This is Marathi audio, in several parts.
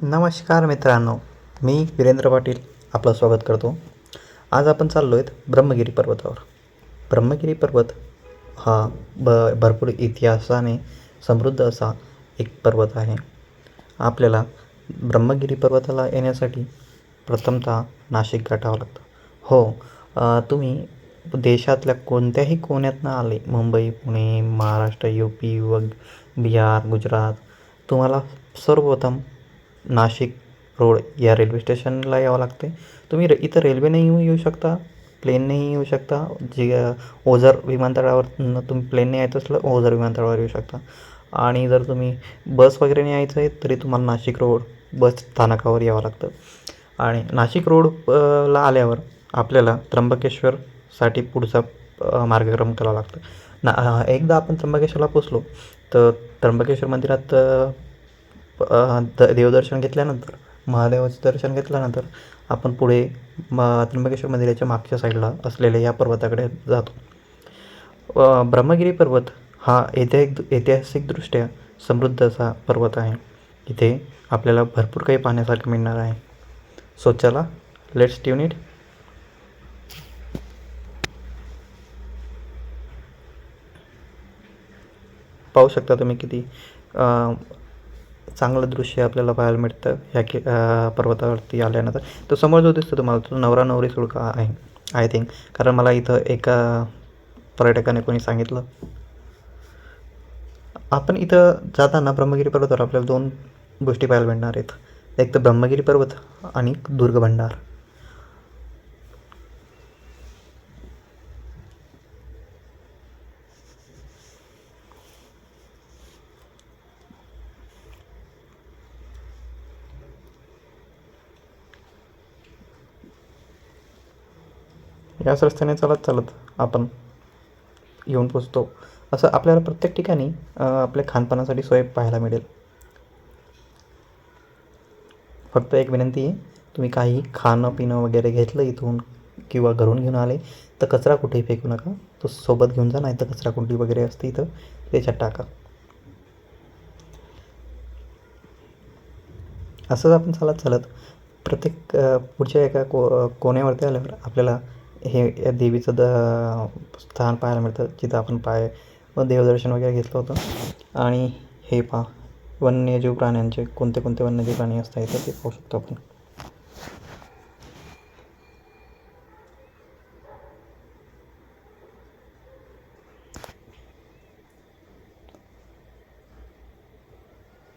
नमस्कार मित्रांनो, मी वीरेंद्र पाटील आपलं स्वागत करतो. आज आपण चाललो आहेत ब्रह्मगिरी पर्वतावर. ब्रह्मगिरी पर्वत हा भरपूर इतिहासाने समृद्ध असा एक पर्वत आहे. आपल्याला ब्रह्मगिरी पर्वताला येण्यासाठी प्रथमतः नाशिक गाठावं लागतं. हो, तुम्ही देशातल्या कोणत्याही कोण्यातनं आले, मुंबई, पुणे, महाराष्ट्र, UP व बिहार, गुजरात, तुम्हाला सर्वप्रथम नाशिक रोड या रेल्वे स्टेशनला यावं लागते. तुम्ही इथं रेल्वेनेही येऊ शकता, प्लेननेही येऊ शकता. ओझर विमानतळावर तुम्ही प्लेनने यायचं असलं ओझर विमानतळावर येऊ शकता. आणि जर तुम्ही बस वगैरेने यायचं आहे तरी तुम्हाला नाशिक रोड बस स्थानकावर यावं लागतं. आणि नाशिक रोड ला आल्यावर आपल्याला त्र्यंबकेश्वरसाठी पुढचा मार्गक्रमण करावा लागतं. एकदा आपण त्र्यंबकेश्वरला पोचलो तर त्र्यंबकेश्वर मंदिरात देवदर्शन घेतल्यानंतर, महादेवाचं दर्शन घेतल्यानंतर आपण पुढे त्र्यंबकेश्वर मंदिराच्या मागच्या साईडला असलेल्या या पर्वताकडे जातो. ब्रह्मगिरी पर्वत हा ऐतिहासिकदृष्ट्या समृद्ध असा पर्वत आहे. इथे आपल्याला भरपूर काही पाहण्यासारखं मिळणार आहे. सो चला, लेट्स ट्यून इट. पाहू शकता तुम्ही किती चांगलं दृश्य आपल्याला पाहायला मिळतं ह्या पर्वतावरती आल्यानंतर. तो समोर जो दिसतो तुम्हाला तो नवरा नवरी सुळका आहे आय थिंक, कारण मला इथं एका पर्यटकाने कोणी सांगितलं. आपण इथं जाताना ब्रह्मगिरी पर्वतावर आपल्याला 2 गोष्टी पाहायला मिळणार आहेत. एक तर ब्रह्मगिरी पर्वत आणि दुर्गभंडार. याच रस्त्याने चालत चालत आपण येऊन पोचतो. असं आपल्याला प्रत्येक ठिकाणी आपल्या खानपानासाठी सोय पाहायला मिळेल. फक्त एक विनंती आहे, तुम्ही काही खाणं पिणं वगैरे घेतलं इथून किंवा घरून घेऊन आले तर कचरा कुठेही फेकू नका. तो सोबत घेऊन जा, नाही तर कचराकुंडी वगैरे असते इथं, त्याच्यात टाका. असंच आपण चालत चालत प्रत्येक पुढच्या एका कोण्यावरती आल्यावर आपल्याला हे या देवीचं स्थान पाहायला मिळतं, जिथं आपण व देवदर्शन वगैरे घेतलं होतं. आणि हे पहा, वन्यजीव प्राण्यांचे कोणते कोणते वन्यजीव प्राणी असतात इथं ते पाहू शकतो आपण.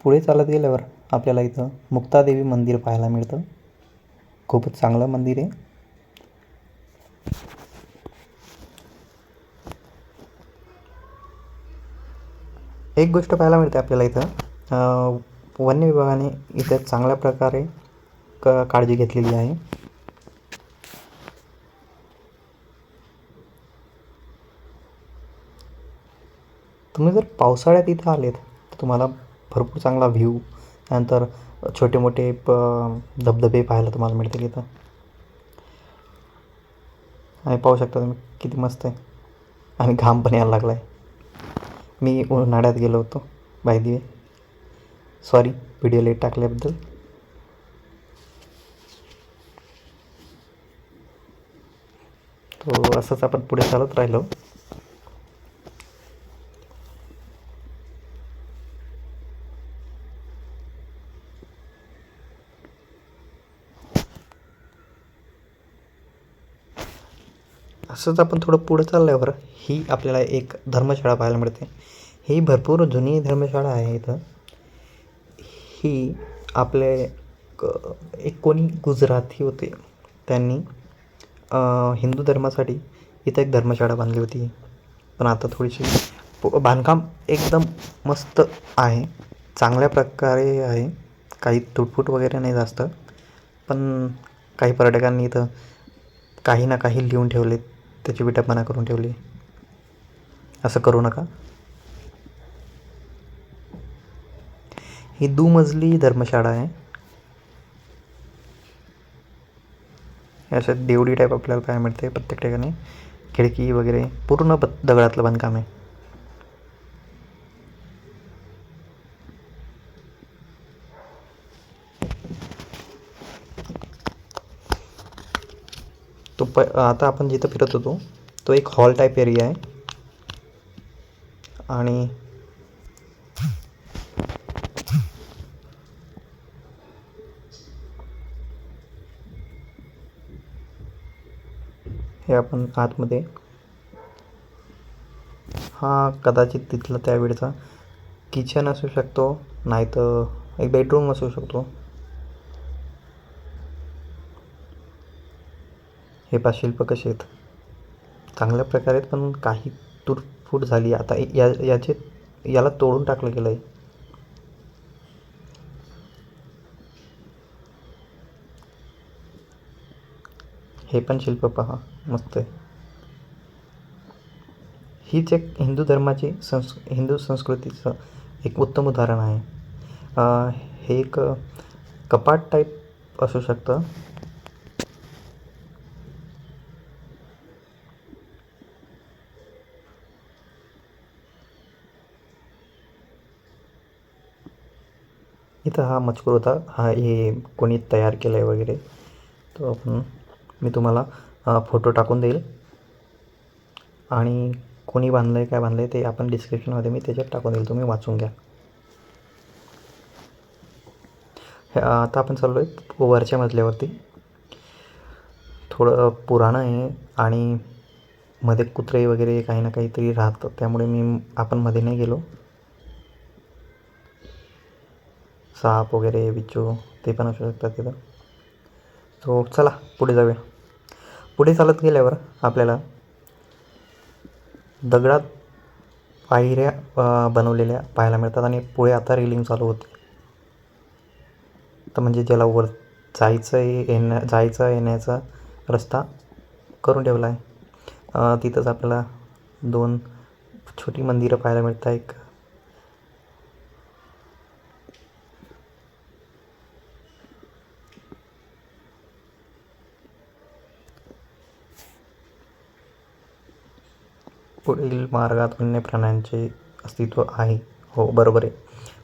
पुढे चालत गेल्यावर आपल्याला इथं मुक्तादेवी मंदिर पाहायला मिळतं. खूपच चांगलं मंदिर आहे. एक गोष्ट पाहायला मिळते आपल्याला इथं, वन्य विभागाने इथं चांगल्या प्रकारे काळजी घेतलेली आहे. तुम्ही जर पावसाळ्यात इथं आलेत तर तुम्हाला भरपूर चांगला व्ह्यू, त्यानंतर छोटे मोठे धबधबे पाहायला तुम्हाला मिळतील इथं. आणि पाहू शकता तुम्ही किती मस्त आहे. आणि घाम पण यायला लागला आहे. मी उन्हाळ्यात गेलो होतो, by the way. Sorry video late टाकल्याबद्दल. तो असंच आपण पुढे चालत राहिलो. असंच आपण थोडं पुढं चालल्यावर ही आपल्याला एक धर्मशाळा पाहायला मिळते. ही भरपूर जुनी धर्मशाळा आहे इथं. ही आपले एक कोणी गुजराती होते, त्यांनी हिंदू धर्मासाठी इथं एक धर्मशाळा बांधली होती. पण आता थोडीशी बांधकाम एकदम मस्त आहे, चांगल्या प्रकारे आहे. काही तुटफूट वगैरे नाही जास्त. पण काही पर्यटकांनी इथं काही ना काही लिहून ठेवले, त्याची विटंबना करून ठेवली. असं करू नका. ही दुमजली धर्मशाळा आहे. अशा देवडी टाईप आपल्याला पाहायला मिळते प्रत्येक ठिकाणी. खिडकी वगैरे पूर्ण दगडातलं बांधकाम आहे. आता आपण जिथं फिरत होतो तो एक हॉल टाईप एरिया आहे. आणि हे आपण आतमध्ये, हा कदाचित तिथला त्यावेळचा किचन असू शकतो, नाही तर एक बेडरूम असू शकतो. हे पा शिल्प कसे आहेत, चांगल्या प्रकारे आहेत, पण काही तुटफूट झाली. आता याला तोडून टाकलं गेलं आहे. हे पण शिल्प पहा, मस्त आहे. हीच एक हिंदू धर्माची हिंदू संस्कृतीचं एक उत्तम उदाहरण आहे. हे एक कपाट टाईप असू शकतं. इथं हा मजकूर होता, हे कोणी तयार केलं आहे वगैरे. तो मी तुम्हाला फोटो टाकून देईल, आणि कोणी बांधलं आहे काय बांधलं आहे ते आपण डिस्क्रिप्शनमध्ये मी त्याच्यात टाकून देईल, तुम्ही वाचून घ्या. आता आपण चाललो आहे वरच्या मजल्यावरती. थोडं पुराणं आहे आणि मध्ये कुत्रे वगैरे काही ना काहीतरी राहतं, त्यामुळे आपण मध्ये नाही गेलो. साप वगैरे बिच्छू ते पण असू शकतात तिथं. तो चला पुढे जाऊया. पुढे चालत गेल्यावर आपल्याला दगडात पायऱ्या बनवलेल्या पाहायला मिळतात, आणि पुढे आता रेलिंग चालू होते. तर म्हणजे ज्याला वर जायचा येण्याचा रस्ता करून ठेवला आहे. तिथंच आपल्याला 2 छोटी मंदिरं पाहायला मिळतात. एक पुढील मार्गात वन्य प्राण्यांचे अस्तित्व आहे. हो, बरोबर आहे.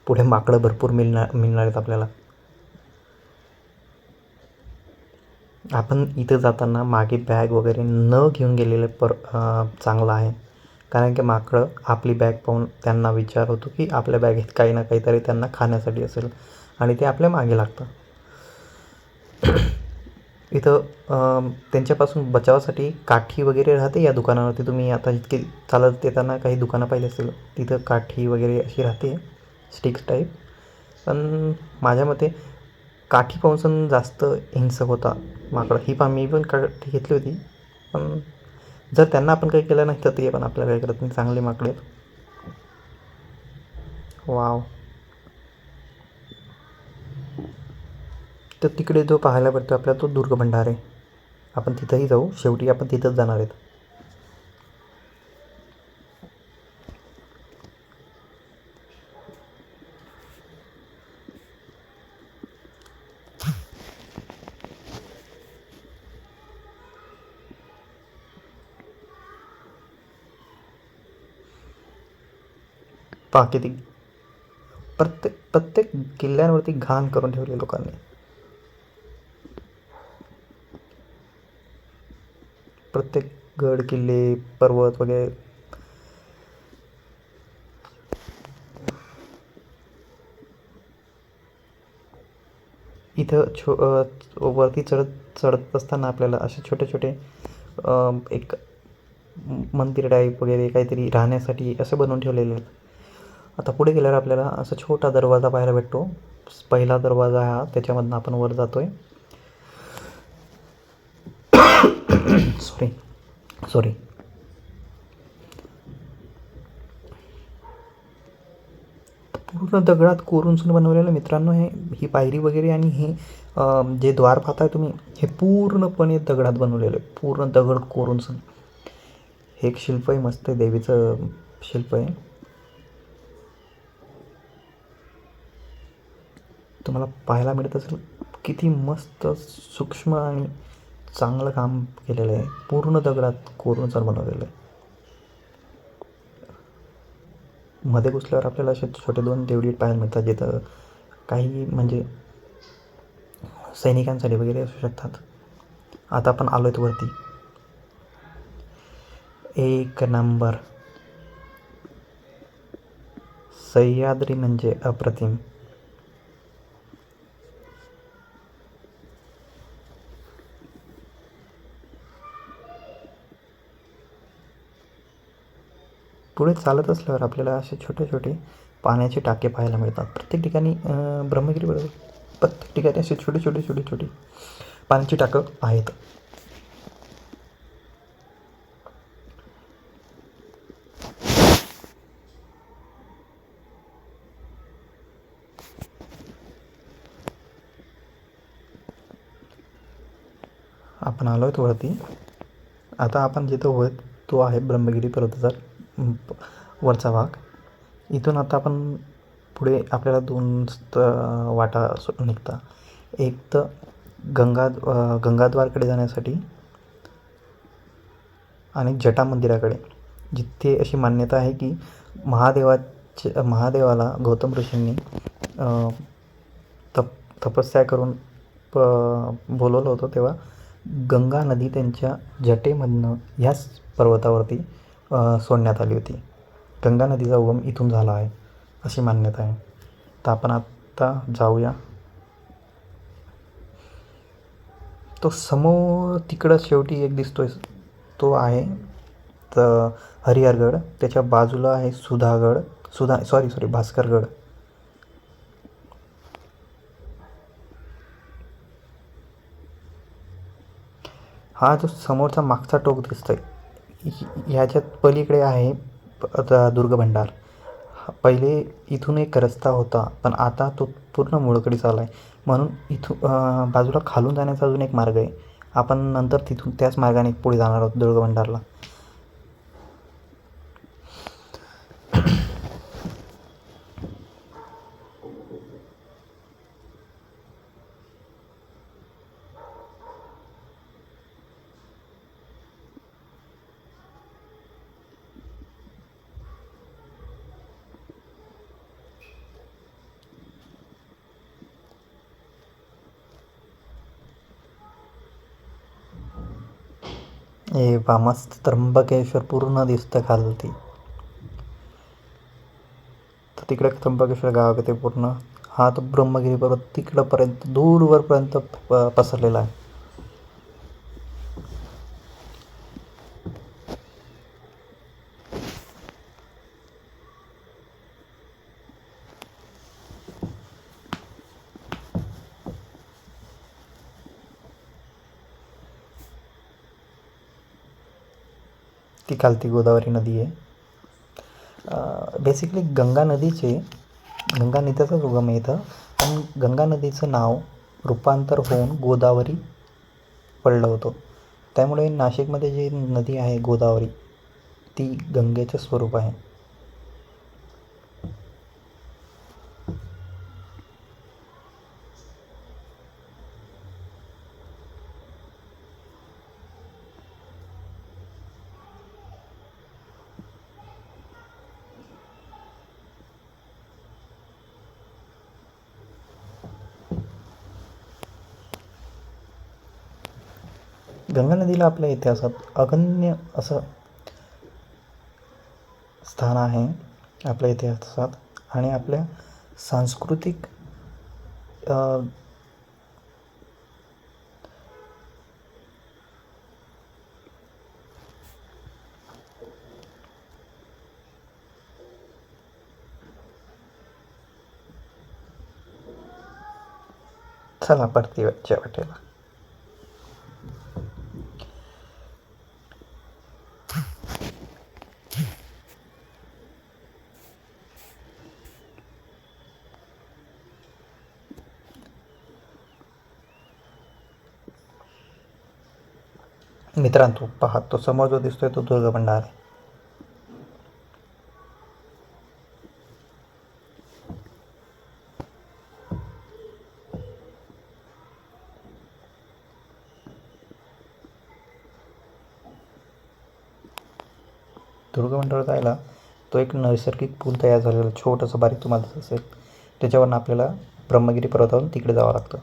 पुढे माकडं भरपूर मिळणार आहेत आपल्याला. आपण इथं जाताना मागे बॅग वगैरे न घेऊन गेलेले चांगलं आहे, कारण की माकडं आपली बॅग पाहून त्यांना विचार होतो की आपल्या बॅगेत काही ना काहीतरी त्यांना खाण्यासाठी असेल, आणि ते आपल्या मागे लागतं. इथं त्यांच्यापासून बचावासाठी काठी वगैरे राहते या दुकानावरती. तुम्ही आता इतके चालत येताना काही दुकानं पाहिली असतील, तिथं काठी वगैरे अशी राहते, स्टिक्स टाईप. पण माझ्या मते काठी पासून जास्त हिंसक होता माकडं. मी पण काठी घेतली होती, पण जर त्यांना आपण काही केलं नाही तर ते पण आपल्याला काही करत नाही. चांगले माकडे आहेत. वाव. तर तिकडे जो पाहायला भेटतो आपल्याला तो दुर्ग भंडार आहे. आपण तिथंही जाऊ, शेवटी आपण तिथंच जाणार आहेत. पहा किती प्रत्येक किल्ल्यांवरती घाण करून ठेवले लोकांनी. प्रत्येक गड किल्ले पर्वत वगैरे. इथं वरती चढत असताना आपल्याला असे छोटे छोटे एक मंदिर टाईप वगैरे काहीतरी राहण्यासाठी असं बनवून ठेवलेले आहेत. आता पुढे गेल्यावर आपल्याला असं छोटा दरवाजा पाहायला भेटतो. पहिला दरवाजा हा, त्याच्यामधनं आपण वर जातोय. सॉरी. पूर्ण दगडात कोरून बनवलेलं मित्रांनो ही पायरी वगैरे, आणि हे जे द्वार पाहताय तुम्ही, हे पूर्णपणे दगडात बनवलेलं आहे. पूर्ण दगड कोरून हे एक शिल्प आहे, मस्त आहे, देवीचं शिल्प आहे. तुम्हाला पाहायला मिळत असेल किती मस्त सूक्ष्म आणि चांगलं काम केलेलं आहे. पूर्ण दगडात कोरून बनवलेलं आहे. मध्ये घुसल्यावर आपल्याला असे छोटे 2 देवडी पाहायला मिळतात, जिथं काही म्हणजे सैनिकांसाठी वगैरे असू शकतात. आता आपण आलो आहेत वरती. एक नंबर. सह्याद्री म्हणजे अप्रतिम. पुढे चालत असल्यावर आपल्याला असे छोटे छोटे पाण्याचे टाके पाहायला मिळतात. प्रत्येक ठिकाणी ब्रह्मगिरीबरोबर प्रत्येक ठिकाणी असे छोटे छोटे छोटे छोटे पाण्याची टाकं आहेत. आपण आलो आहेत वरती. आता आपण जिथं होत तो आहे ब्रह्मगिरी पर्वताचा वरचा भाग. इथून आता आपण पुढे आपल्याला दोन वाटा निघता. एक तर गंगाद्वारकडे जाण्यासाठी आणि जटा मंदिराकडे, जिथे अशी मान्यता आहे की महादेवाला गौतम ऋषींनी तपस्या करून बोलवलं होतं, तेव्हा गंगा नदी त्यांच्या जटेमधनं ह्याच पर्वतावरती सोडण्यात आली होती. गंगा नदीचा उगम इथून झाला आहे अशी मान्यता आहे. तर आपण आत्ता जाऊया. तो समोर तिकडं शेवटी एक दिसतोय तो आहे तर हरिहरगड. त्याच्या बाजूला आहे भास्करगड. हा जो समोरचा मागचा टोक दिसतोय ह्याच्यात पलीकडे आहे दुर्गभंडार. पहिले इथून एक रस्ता होता, पण आता तो पूर्ण मोडकळीस आला आहे. म्हणून इथून बाजूला खालून जाण्याचा अजून एक मार्ग आहे. आपण नंतर तिथून त्याच मार्गाने पुढे जाणार आहोत दुर्गभंडारला. बा मस्त त्र्यंबकेश्वर पूर्ण दिसतं खालती. तर तिकडे त्र्यंबकेश्वर गावाकडे पूर्ण हा तो ब्रह्मगिरी पर्वत तिकडंपर्यंत दूरवरपर्यंत पसरलेला आहे. ती खालती गोदावरी नदी आहे. बेसिकली गंगा नदीचाच उगम आहे इथं. पण गंगा नदीचं नाव रूपांतर होऊन गोदावरी पडलं होतं. त्यामुळे नाशिकमध्ये जी नदी आहे गोदावरी, ती गंगेचं स्वरूप आहे. गंगा नदीला आपल्या इतिहासात अगण्य असं स्थान आहे आपल्या इतिहासात. आणि आपल्या सांस्कृतिक चला परतीच्या वाटेला. मित्रांनो पहा, तो समोर जो दिसतोय तो दुर्गभंडार आहे. दुर्गभंडार जायला तो एक नैसर्गिक पूल तयार झालेला छोटंसं बारीक तुम्हाला दिसत असेल, त्याच्यावरून आपल्याला ब्रह्मगिरी पर्वतावरून तिकडे जावं लागतं.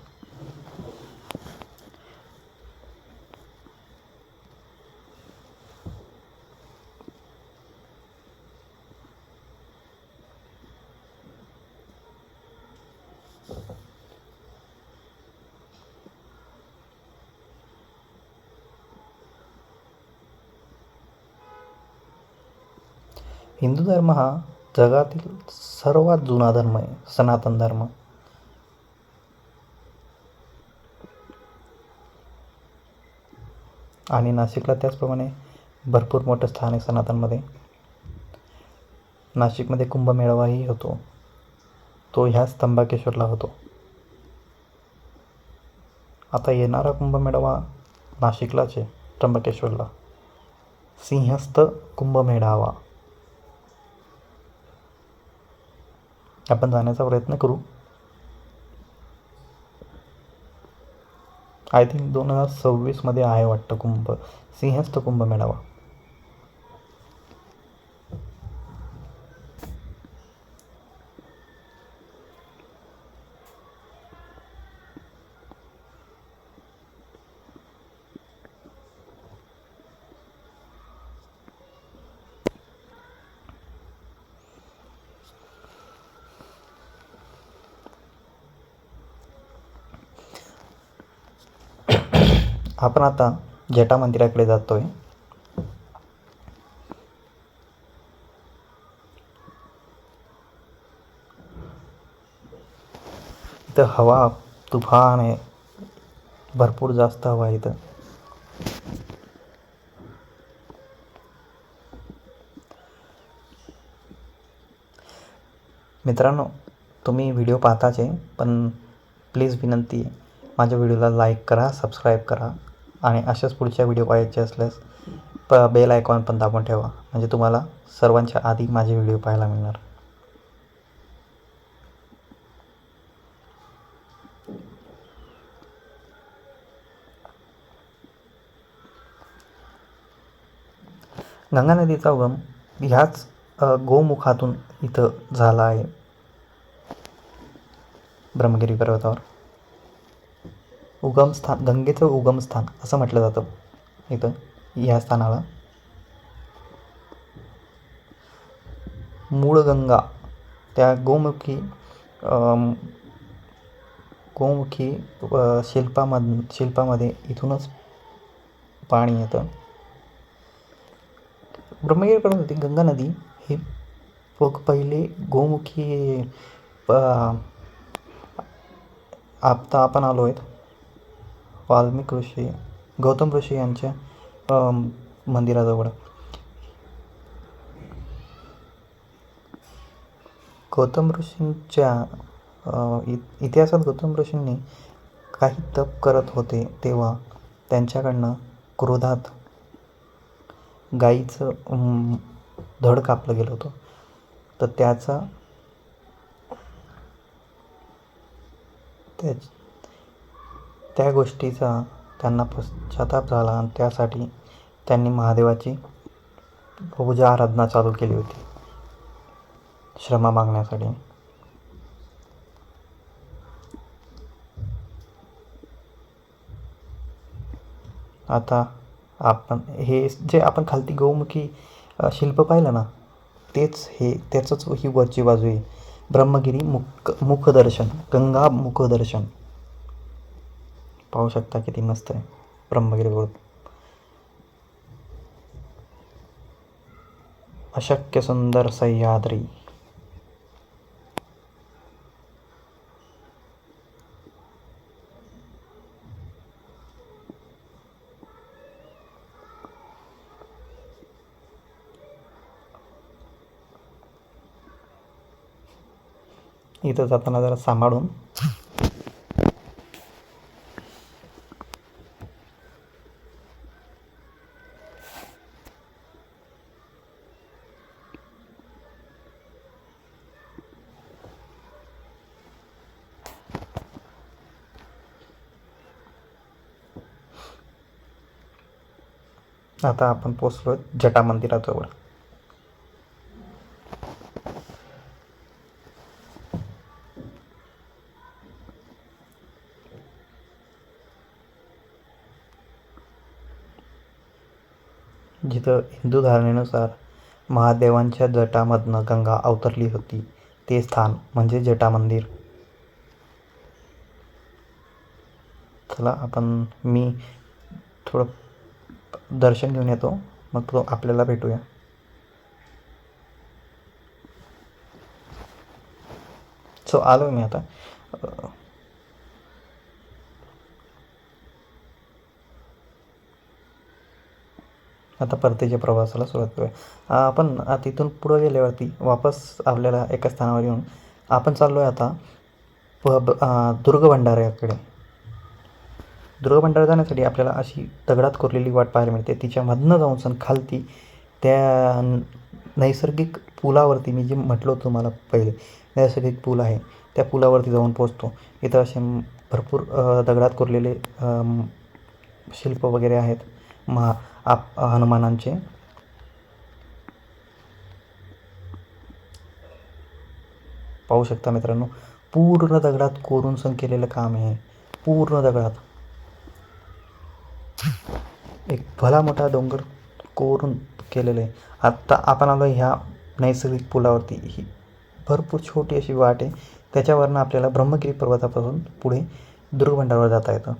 हिंदू धर्म हा जगातील सर्वात जुना धर्म आहे, सनातन धर्म. आणि नाशिकला त्याचप्रमाणे भरपूर मोठं स्थान आहे सनातनमध्ये. नाशिकमध्ये कुंभमेळावाही होतो, तो ह्याच त्र्यंबकेश्वरला होतो. आता येणारा कुंभमेळावा नाशिकलाच आहे, त्र्यंबकेश्वरला. सिंहस्थ कुंभमेळावा आपण जाण्याचा प्रयत्न करू. आय थिंक 2026 आहे वाटतं सिंहस्थ कुंभमेळावा. आपण आता जटा मंदिराकडे जातोय. इथं हवा तुफान आहे, भरपूर जास्त हवा आहे इथं. मित्रांनो, तुम्ही व्हिडिओ पाहताच आहे, पण प्लीज विनंती आहे, माझ्या व्हिडिओला लाईक करा, सबस्क्राईब करा आणि अशाच पुढच्या व्हिडिओ पाहायचे असल्यास बेल आयकॉन पण दाबून ठेवा, म्हणजे तुम्हाला सर्वांच्या आधी माझे व्हिडिओ पाहायला मिळणार. गंगा नदीचा उगम ह्याच गोमुखातून इथं झाला आहे, ब्रह्मगिरी पर्वतावर. उगमस्थान, गंगेचं उगमस्थान असं म्हटलं जातं इथं, ह्या स्थानाला. मूळ गंगा त्या गोमुखी शिल्पामध्ये इथूनच पाणी येतं. ब्रह्मगिरी पर्वतातील गंगा नदी ही पहिले गोमुखी. आता आपण आलो आहेत वाल्मिक ऋषी, गौतम ऋषी यांच्या मंदिराजवळ. गौतम ऋषींच्या इतिहासात गौतम ऋषींनी काही तप करत होते तेव्हा त्यांच्याकडनं क्रोधात गाईचं धड कापलं गेलं होतं. तर त्या गोष्टीचा त्यांना पश्चाताप झाला आणि त्यासाठी त्यांनी महादेवाची पूजा आराधना चालू केली होती, क्षमा मागण्यासाठी. आता आपण हे जे आपण खालती गौमुखी शिल्प पाहिलं ना, त्याचंच ही वरची बाजू आहे. ब्रह्मगिरी मुखदर्शन, गंगा मुखदर्शन पाहू शकता, किती मस्त आहे ब्रह्मगिरीवर. अशक्य सुंदर सह्याद्री. इथं जाताना जरा सांभाळून. आता आपण पोचलो जटा मंदिराजवळ. जिथं हिंदू धारणेनुसार महादेवांच्या जटामधनं गंगा अवतरली होती, ते स्थान म्हणजे जटा मंदिर. चला मी थोडं दर्शन घेऊन येतो, मग तो आपल्याला भेटूया. सो आलो मी आता. आता परतीच्या प्रवासाला सुरुवात करूया. आपण आता इथून पुढं गेल्यावरती वापस आपल्याला एका स्थानावर येऊन आपण चाललो आहे आता दुर्ग भंडाऱ्याकडे. दुर्ग भंडारा जाण्यासाठी आपल्याला अशी दगडात कोरलेली वाट पाहायला मिळते. तिच्यामधनं जाऊन सण खालती त्या नैसर्गिक पुलावरती, मी जे म्हटलं होतं तुम्हाला पहिले, नैसर्गिक पूल आहे, त्या पुलावरती जाऊन पोचतो. इथं असे भरपूर दगडात कोरलेले शिल्प वगैरे आहेत हनुमानांचे. पाहू शकता मित्रांनो, पूर्ण दगडात कोरून सण केलेलं काम आहे. पूर्ण दगडात एक भला मोठा डोंगर कोरून केलेलं आहे. आत्ता आपण आलो ह्या नैसर्गिक पुलावरती. ही भरपूर छोटी अशी वाट आहे. त्याच्यावरनं आपल्याला ब्रह्मगिरी पर्वतापासून पुढे दुर्गभंडारावर जाता येतं.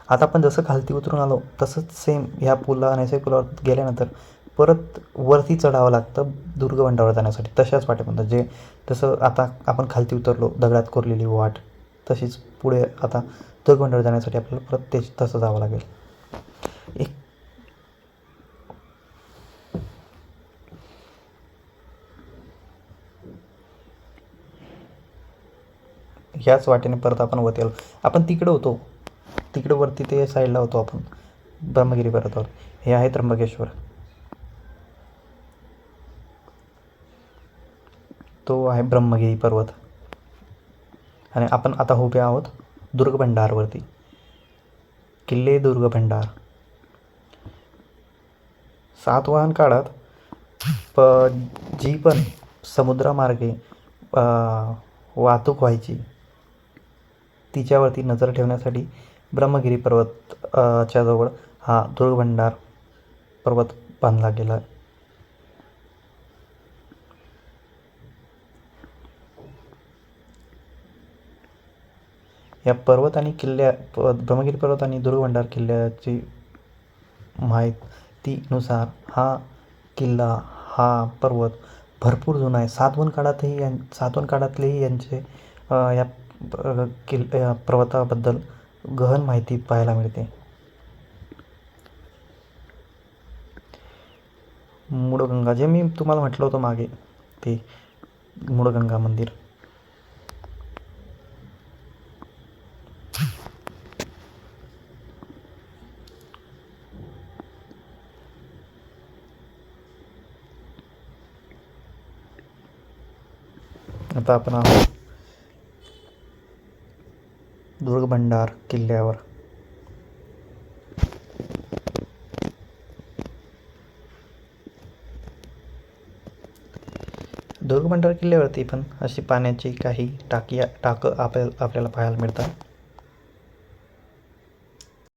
आता आपण जसं खालती उतरून आलो तसंच सेम ह्या नैसर्गिक पुलावर गेल्यानंतर परत वरती चढावं लागतं दुर्गभंडारावर जाण्यासाठी. तशाच वाटेपर्यंत जे तसं आता आपण खालती उतरलो दगडात कोरलेली वाट, तशीच पुढे आता दुर्गभंडारावर जाण्यासाठी आपल्याला परत तसं जावं लागेल. एक ह्याच वाटेने परत आपण वरती आलो. आपण तिकडं होतो, तिकडं वरती ते साईडला होतो आपण ब्रह्मगिरी पर्वतावर. हे आहे त्र्यंबकेश्वर. तो आहे ब्रह्मगिरी पर्वत. आणि आपण आता उभे आहोत दुर्गभंडारवरती. किल्ले दुर्गभंडार. सातवाहन काळात जी पण समुद्रामार्गे वाहतूक व्हायची तिच्यावरती नजर ठेवण्यासाठी ब्रह्मगिरी पर्वतच्या जवळ हा दुर्गभंडार पर्वत बांधला गेला. या पर्वत आणि ब्रह्मगिरी पर्वत आणि दुर्गभंडार किल्ल्याची माहितीनुसार हा किल्ला, हा पर्वत भरपूर जुना आहे. सातवाहन काळातलेही यांचे या पर्वताबद्दल गहन माहिती पाहायला मिळते. मूळगंगा, जे मी तुम्हाला म्हटलं होतं मागे, ते मूळगंगा मंदिर. आता आपण आहोत दुर्गभंडार किल्ल्यावर. दुर्गभंडार किल्ल्यावरती पण अशी पाण्याची काही टाकं आपल्याला पाहायला मिळतात.